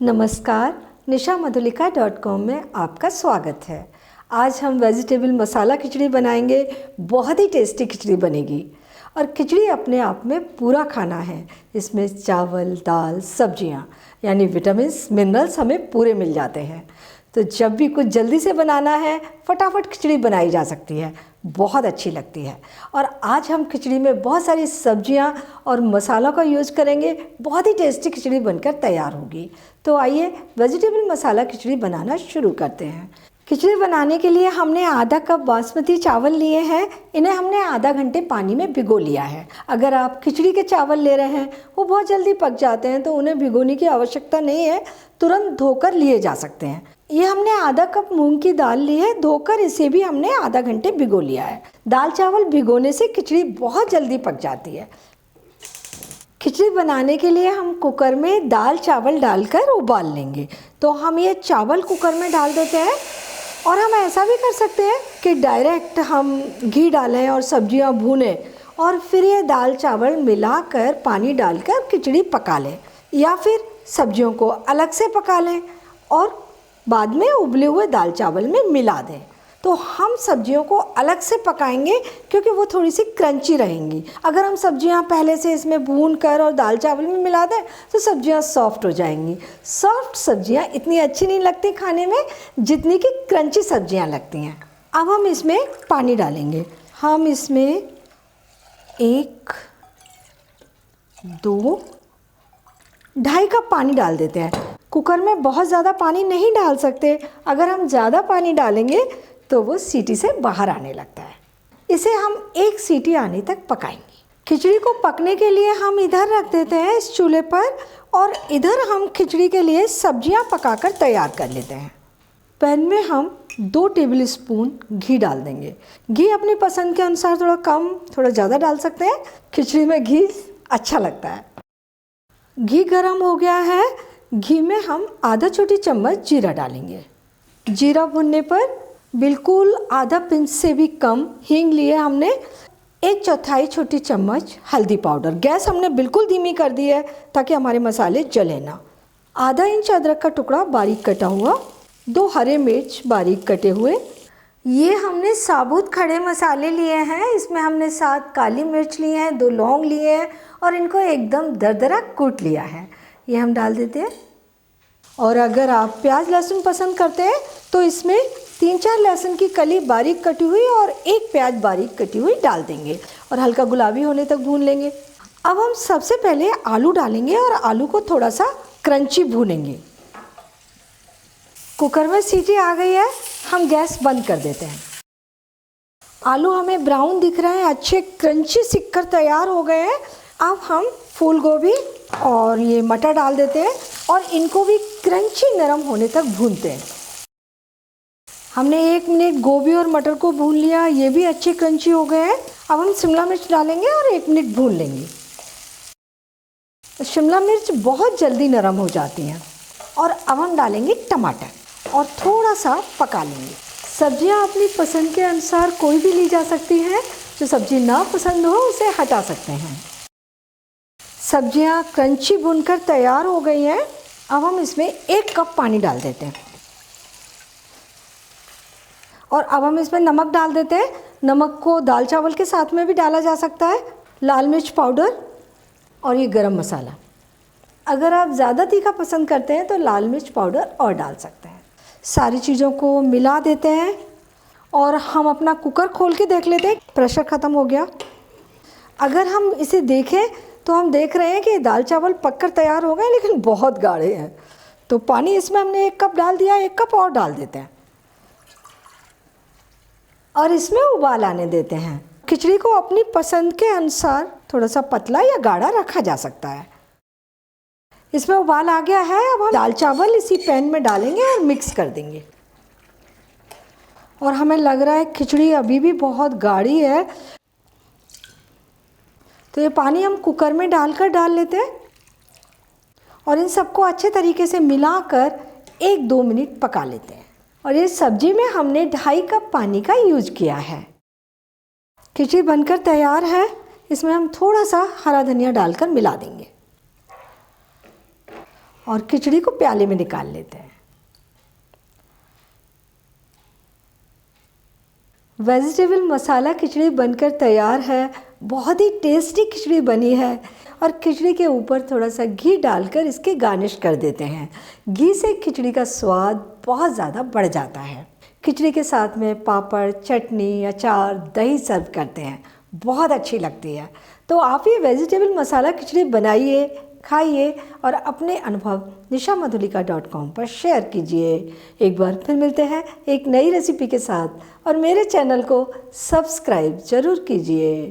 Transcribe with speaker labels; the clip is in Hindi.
Speaker 1: नमस्कार, nishamadhulika.com में आपका स्वागत है। आज हम वेजिटेबल मसाला खिचड़ी बनाएंगे। बहुत ही टेस्टी खिचड़ी बनेगी और खिचड़ी अपने आप में पूरा खाना है। इसमें चावल, दाल, सब्जियां यानी विटामिन्स, मिनरल्स हमें पूरे मिल जाते हैं। तो जब भी कुछ जल्दी से बनाना है, फटाफट खिचड़ी बनाई जा सकती है, बहुत अच्छी लगती है। और आज हम खिचड़ी में बहुत सारी सब्जियां और मसालों का यूज़ करेंगे। बहुत ही टेस्टी खिचड़ी बनकर तैयार होगी। तो आइए वेजिटेबल मसाला खिचड़ी बनाना शुरू करते हैं। खिचड़ी बनाने के लिए हमने आधा कप बासमती चावल लिए हैं। इन्हें हमने आधा घंटे पानी में भिगो लिया है। अगर आप खिचड़ी के चावल ले रहे हैं, वो बहुत जल्दी पक जाते हैं, तो उन्हें भिगोने की आवश्यकता नहीं है, तुरंत धोकर लिए जा सकते हैं। ये हमने आधा कप मूंग की दाल ली है, धोकर इसे भी हमने आधा घंटे भिगो लिया है। दाल चावल भिगोने से खिचड़ी बहुत जल्दी पक जाती है। खिचड़ी बनाने के लिए हम कुकर में दाल चावल डालकर उबाल लेंगे। तो हम ये चावल कुकर में डाल देते हैं और हम ऐसा भी कर सकते हैं कि डायरेक्ट हम घी डालें और सब्जियां भूनें और फिर ये दाल चावल मिलाकर पानी डालकर खिचड़ी पका लें, या फिर सब्जियों को अलग से पका लें और बाद में उबले हुए दाल चावल में मिला दें। तो हम सब्जियों को अलग से पकाएंगे क्योंकि वो थोड़ी सी क्रंची रहेंगी। अगर हम सब्जियां पहले से इसमें भून कर और दाल चावल में मिला दें तो सब्जियां सॉफ्ट हो जाएंगी। सॉफ्ट सब्जियां इतनी अच्छी नहीं लगती खाने में जितनी कि क्रंची सब्जियां लगती हैं। अब हम इसमें पानी डालेंगे। हम इसमें 1, 2, 2.5 कप पानी डाल देते हैं। कुकर में बहुत ज़्यादा पानी नहीं डाल सकते। अगर हम ज़्यादा पानी डालेंगे तो वो सीटी से बाहर आने लगता है। इसे हम 1 सीटी आने तक पकाएंगे। खिचड़ी को पकने के लिए हम इधर रख देते हैं इस चूल्हे पर, और इधर हम खिचड़ी के लिए सब्जियां पकाकर तैयार कर लेते हैं। पैन में हम 2 टेबल स्पून घी डाल देंगे। घी अपनी पसंद के अनुसार थोड़ा कम थोड़ा ज़्यादा डाल सकते हैं। खिचड़ी में घी अच्छा लगता है। घी गर्म हो गया है। घी में हम आधा छोटी चम्मच जीरा डालेंगे। जीरा भुनने पर बिल्कुल आधा पिंच से भी कम हींग लिए हमने। 1/4 छोटी चम्मच हल्दी पाउडर। गैस हमने बिल्कुल धीमी कर दी है ताकि हमारे मसाले जले ना। आधा इंच अदरक का टुकड़ा बारीक कटा हुआ। 2 हरे मिर्च बारीक कटे हुए। ये हमने साबुत खड़े मसाले लिए हैं। इसमें हमने 7 काली मिर्च लिए हैं, 2 लौंग लिए हैं और इनको एकदम दरदरा कूट लिया है। ये हम डाल देते हैं। और अगर आप प्याज लहसुन पसंद करते हैं तो इसमें 3-4 लहसुन की कली बारीक कटी हुई और 1 प्याज बारीक कटी हुई डाल देंगे और हल्का गुलाबी होने तक भून लेंगे। अब हम सबसे पहले आलू डालेंगे और आलू को थोड़ा सा क्रंची भूनेंगे। कुकर में सीटी आ गई है, हम गैस बंद कर देते हैं। आलू हमें ब्राउन दिख रहे हैं, अच्छे क्रंची सिककर तैयार हो गए हैं। अब हम फूल गोभी और ये मटर डाल देते हैं और इनको भी क्रंची नरम होने तक भूनते हैं। हमने 1 मिनट गोभी और मटर को भून लिया, ये भी अच्छे क्रंची हो गए हैं। अब हम शिमला मिर्च डालेंगे और 1 मिनट भून लेंगे। शिमला मिर्च बहुत जल्दी नरम हो जाती हैं। और अब हम डालेंगे टमाटर और थोड़ा सा पका लेंगे। सब्जियां अपनी पसंद के अनुसार कोई भी ली जा सकती हैं। जो सब्जी ना पसंद हो उसे हटा सकते हैं। सब्जियां क्रंची भूनकर तैयार हो गई हैं। अब हम इसमें 1 कप पानी डाल देते हैं और अब हम इसमें नमक डाल देते हैं। नमक को दाल चावल के साथ में भी डाला जा सकता है। लाल मिर्च पाउडर और ये गरम मसाला। अगर आप ज़्यादा तीखा पसंद करते हैं तो लाल मिर्च पाउडर और डाल सकते हैं। सारी चीज़ों को मिला देते हैं और हम अपना कुकर खोल के देख लेते हैं। प्रेशर ख़त्म हो गया। अगर हम इसे देखें तो हम देख रहे हैं कि दाल चावल पककर तैयार हो गए, लेकिन बहुत गाढ़े हैं। तो पानी इसमें हमने 1 कप डाल दिया, 1 कप और डाल देते हैं और इसमें उबाल आने देते हैं। खिचड़ी को अपनी पसंद के अनुसार थोड़ा सा पतला या गाढ़ा रखा जा सकता है। इसमें उबाल आ गया है। अब हम दाल चावल इसी पैन में डालेंगे और मिक्स कर देंगे। और हमें लग रहा है खिचड़ी अभी भी बहुत गाढ़ी है, तो ये पानी हम कुकर में डाल लेते हैं और इन सबको अच्छे तरीके से मिलाकर 1-2 मिनट पका लेते हैं। और ये सब्जी में हमने 2.5 कप पानी का यूज किया है। खिचड़ी बनकर तैयार है। इसमें हम थोड़ा सा हरा धनिया डालकर मिला देंगे और खिचड़ी को प्याले में निकाल लेते हैं। वेजिटेबल मसाला खिचड़ी बनकर तैयार है। बहुत ही टेस्टी खिचड़ी बनी है और खिचड़ी के ऊपर थोड़ा सा घी डालकर इसके गार्निश कर देते हैं। घी से खिचड़ी का स्वाद बहुत ज़्यादा बढ़ जाता है। खिचड़ी के साथ में पापड़, चटनी, अचार, दही सर्व करते हैं, बहुत अच्छी लगती है। तो आप ये वेजिटेबल मसाला खिचड़ी बनाइए, खाइए और अपने अनुभव nishamadhulika.com पर शेयर कीजिए। एक बार फिर मिलते हैं एक नई रेसिपी के साथ और मेरे चैनल को सब्सक्राइब ज़रूर कीजिए।